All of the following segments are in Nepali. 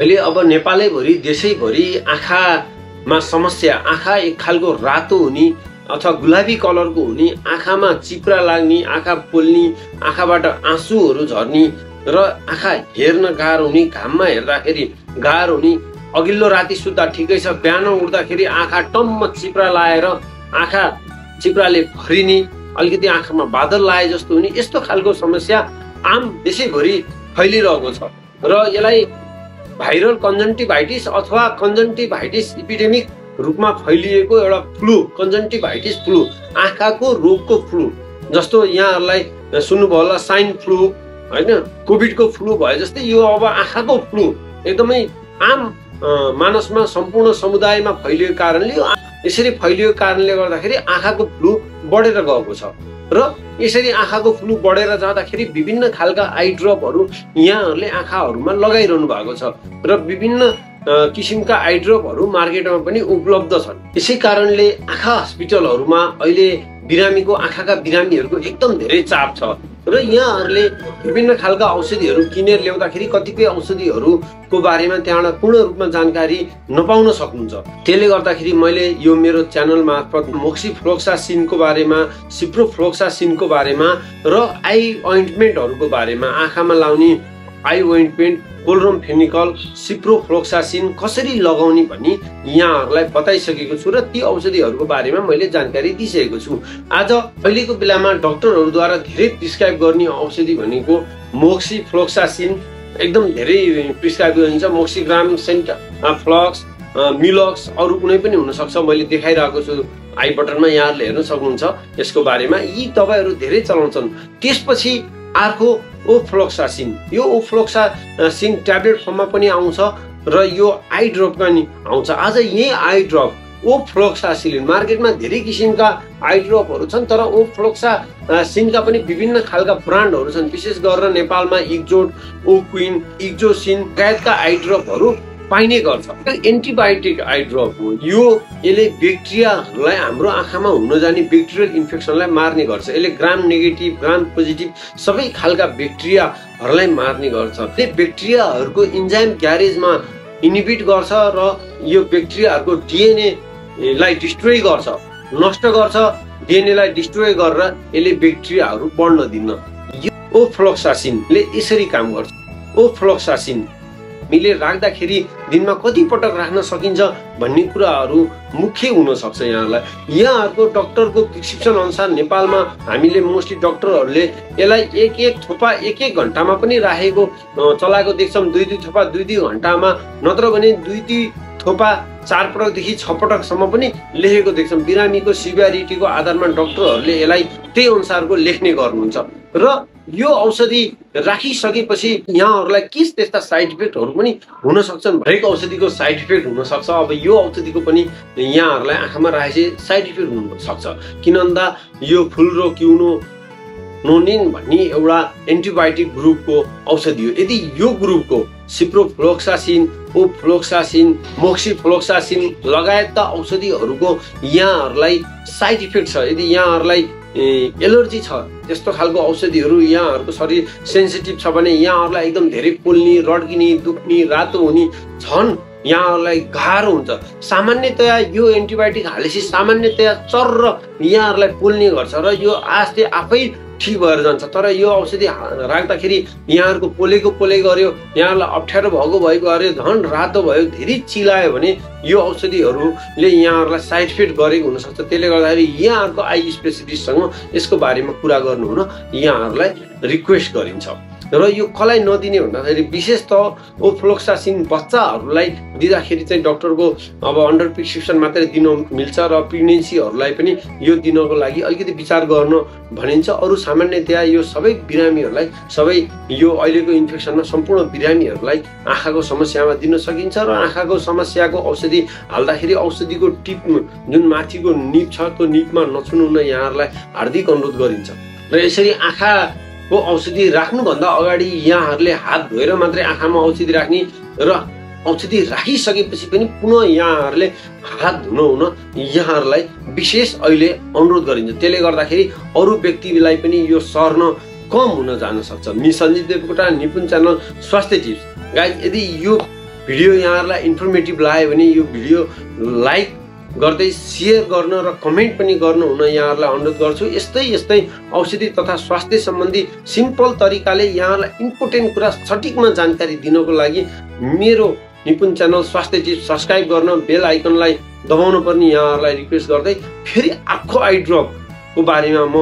अहिले अब नेपालैभरि देशैभरि आँखामा समस्या, आँखा एक खालको रातो हुने अथवा गुलाबी कलरको हुने, आँखामा चिप्रा लाग्ने, आँखा पोल्ने, आँखाबाट आँसुहरू झर्ने र आँखा हेर्न गाह्रो हुने, घाममा हेर्दाखेरि गाह्रो हुने, अघिल्लो राति सुत्दा ठिकै छ, बिहान उठ्दाखेरि आँखा टम्म चिप्रा लाएर आँखा चिप्राले भरिने, अलिकति आँखामा बादल लाए जस्तो हुने, यस्तो खालको समस्या आम देशैभरि फैलिरहेको छ। र यसलाई भाइरल कन्जन्क्टिभाइटिस अथवा कन्जन्क्टिभाइटिस एपिडेमिक रूपमा फैलिएको एउटा फ्लू, कन्जन्क्टिभाइटिस फ्लू, आँखाको रोगको फ्लू, जस्तो यहाँहरूलाई सुन्नुभयो होला स्वाइन फ्लू होइन, कोभिडको फ्लू भए जस्तै यो अब आँखाको फ्लू एकदमै आम मानसमा सम्पूर्ण समुदायमा फैलिएको कारणले, यसरी फैलिएको कारणले गर्दाखेरि आँखाको फ्लू बढेर गएको छ। र यसरी आँखाको फ्लू बढेर जाँदाखेरि विभिन्न खालका आई ड्रपहरू यहाँहरूले आँखाहरूमा लगाइरहनु भएको छ र विभिन्न किसिमका आई ड्रपहरू मार्केटमा पनि उपलब्ध छन्। यसै कारणले आँखा हस्पिटलहरूमा अहिले बिरामीको, आँखाका बिरामीहरूको एकदम धेरै चाप छ र यहाँहरूले विभिन्न खालका औषधिहरू किनेर ल्याउँदाखेरि कतिपय औषधिहरूको बारेमा त्यहाँबाट पूर्ण रूपमा जानकारी नपाउन सक्नुहुन्छ। त्यसले गर्दाखेरि मैले यो मेरो च्यानल मार्फत मोक्सिफ्लोक्सासिनको बारेमा, सिप्रोफ्लोक्सासिनको बारेमा र आई ओइन्टमेन्टहरूको बारेमा, आँखामा लाउने आई ओइन्टमेन्ट, कोलोरमफेनिकल, सिप्रोफ्लोक्सासिन कसरी लगाउने भनी यहाँहरूलाई बताइसकेको छु र ती औषधिहरूको बारेमा मैले जानकारी दिइसकेको छु। आज अहिलेको बेलामा डक्टरहरूद्वारा धेरै प्रिस्क्राइब गर्ने औषधि भनेको मोक्सिफ्लोक्सासिन एकदम धेरै प्रिस्क्राइब गरिन्छ। मोक्सिग्राम, सेन्टफ्लक्स, मिलक्स, अरू कुनै पनि हुनसक्छ, मैले देखाइरहेको छु आई बटनमा, यहाँहरूले हेर्न सक्नुहुन्छ यसको बारेमा। यी दबाईहरू धेरै चलाउँछन्। त्यसपछि अर्को ओफ्लोक्सासिन, यो ओफ्लोक्सासिन ट्याब्लेट फर्ममा पनि आउँछ र यो आई ड्रपमा नि आउँछ। आज यही आई ड्रप ओफ्लोक्सासिन, मार्केटमा धेरै किसिमका आई ड्रपहरू छन्, तर ओफ्लोक्सासिनका पनि विभिन्न खालका ब्रान्डहरू छन्। विशेष गरेर नेपालमा एक्जोड, ओक्विन, एक्जोसिन लगायतका आई ड्रपहरू पाइने गर्छ। एन्टिबायोटिक आई ड्रप हो यो, यसले ब्याक्टेरियाहरूलाई, हाम्रो आँखामा हुन जाने ब्याक्टेरियल इन्फेक्सनलाई मार्ने गर्छ। यसले ग्राम नेगेटिभ, ग्राम पोजिटिभ सबै खालका ब्याक्टेरियाहरूलाई मार्ने गर्छ। त्यो ब्याक्टेरियाहरूको इन्जाइम ग्यारेजमा इनिबिट गर्छ र यो ब्याक्टेरियाहरूको डिएनएलाई डिस्ट्रोय गर्छ, नष्ट गर्छ। डिएनएलाई डिस्ट्रोय गरेर यसले ब्याक्टेरियाहरू बढ्न दिन्न। यो ओफ्लोक्सासिनले यसरी काम गर्छ। ओफ्लोक्सासिन हामीले राख्दाखेरि दिनमा कति पटक राख्न सकिन्छ भन्ने कुराहरू मुख्य हुन सक्छ। यहाँहरूको डक्टरको प्रिस्क्रिप्सन अनुसार नेपालमा हामीले मोस्टली डक्टरहरूले यसलाई एक थोपा एक घन्टामा पनि राखेको चलाएको देख्छौँ। दुई थोपा दुई घन्टामा, नत्र भने दुई थोपा 4 पटकदेखि 6 पटकसम्म पनि लेखेको देख्छौँ। बिरामीको सिभियरिटीको आधारमा डक्टरहरूले यसलाई त्यही अनुसारको लेख्ने गर्नुहुन्छ। र यो औषधि राखिसकेपछि यहाँहरूलाई के त्यस्ता साइड इफेक्टहरू पनि हुन सक्छन्। हरेक औषधिको साइड इफेक्ट हुन सक्छ। अब यो औषधिको पनि यहाँहरूलाई आँखामा राखेपछि साइड इफेक्ट हुन सक्छ। किन भन्दा यो फ्लुरोक्विनो नोनिन भन्ने एउटा एन्टिबायोटिक ग्रुपको औषधि हो। यदि यो ग्रुपको सिप्रोफ्लोक्सासिन, ओफ्लोक्सासिन, मोक्सिफ्लोक्सासिन लगायतका औषधिहरूको यहाँहरूलाई साइड इफेक्ट छ, यदि यहाँहरूलाई एलर्जी छ, त्यस्तो खालको औषधिहरू यहाँहरूको शरीर सेन्सिटिभ छ भने यहाँहरूलाई एकदम धेरै पोल्ने, रड्किने, दुख्ने, रातो हुने, झन् यहाँहरूलाई गाह्रो हुन्छ। सामान्यतया यो एन्टिबायोटिक हालेपछि सामान्यतया चर्र यहाँहरूलाई पोल्ने गर्छ र यो आस्ते आफै ठिक भएर जान्छ। तर यो औषधि राख्दाखेरि यहाँहरूको पोले गर्यो, यहाँहरूलाई अप्ठ्यारो भएको गर्यो, झन् रातो भयो, धेरै चिलायो भने यो औषधिहरूले यहाँहरूलाई साइड इफेक्ट गरेको हुनसक्छ। त्यसले गर्दाखेरि यहाँहरूको आई स्पेसिलिस्टसँग यसको बारेमा कुरा गर्नु हुन यहाँहरूलाई रिक्वेस्ट गरिन्छ। र यो कसलाई नदिने भन्दाखेरि विशेष त ओफ्लोक्सासिन बच्चाहरूलाई दिँदाखेरि चाहिँ डक्टरको अब अन्डर प्रिस्क्रिप्सन मात्रै दिन मिल्छ र प्रेग्नेन्सीहरूलाई पनि यो दिनको लागि अलिकति विचार गर्न भनिन्छ। अरू सामान्यतया यो सबै बिरामीहरूलाई, सबै यो अहिलेको इन्फेक्सनमा सम्पूर्ण बिरामीहरूलाई आँखाको समस्यामा दिन सकिन्छ र आँखाको समस्याको औषधि हाल्दाखेरि औषधिको टिप जुन माथिको निप छ त्यो निपमा नछुनु हुन यहाँहरूलाई हार्दिक अनुरोध गरिन्छ। र यसरी आँखाको औषधि राख्नुभन्दा अगाडि यहाँहरूले हात धोएर मात्रै आँखामा औषधि राख्ने र औषधि राखिसकेपछि पनि पुनः यहाँहरूले हात धुनु हुन यहाँहरूलाई विशेष अहिले अनुरोध गरिन्छ। त्यसले गर्दाखेरि अरू व्यक्तिलाई पनि यो सर्न कम हुन जान सक्छ। मि सञ्जीव देवकोटा, निपुण च्यानल स्वास्थ्य टिप्स। गाइज, यदि यो भिडियो यहाँहरूलाई इन्फर्मेटिभ लाग्यो भने यो भिडियो लाइक गर्दै सेयर गर्न र कमेन्ट पनि गर्नु हुन यहाँहरूलाई अनुरोध गर्छु। यस्तै औषधि तथा स्वास्थ्य सम्बन्धी सिम्पल तरिकाले यहाँहरूलाई इम्पोर्टेन्ट कुरा सठिकमा जानकारी दिनको लागि मेरो निपुण च्यानल स्वास्थ्य टिप्स सब्स्क्राइब गर्न, बेल आइकनलाई दबाउनु पर्ने यहाँहरूलाई रिक्वेस्ट गर्दै फेरि अर्को आई ड्रपको बारेमा म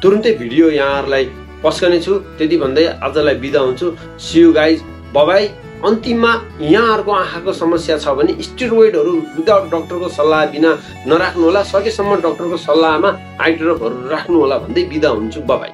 तुरुन्तै भिडियो यहाँहरूलाई पस्कने छु। त्यति भन्दै आजलाई बिदा हुन्छु। See you guys, bye. अन्तिममा यहाँहरूको आँखाको समस्या छ भने स्टेरोइडहरू विदाउट डक्टरको सल्लाह बिना नराख्नु होला। सकेसम्म डक्टरको सल्लाहमा आई ड्रपहरू राख्नु होला भन्दै बिदा हुन्छु। बाइ।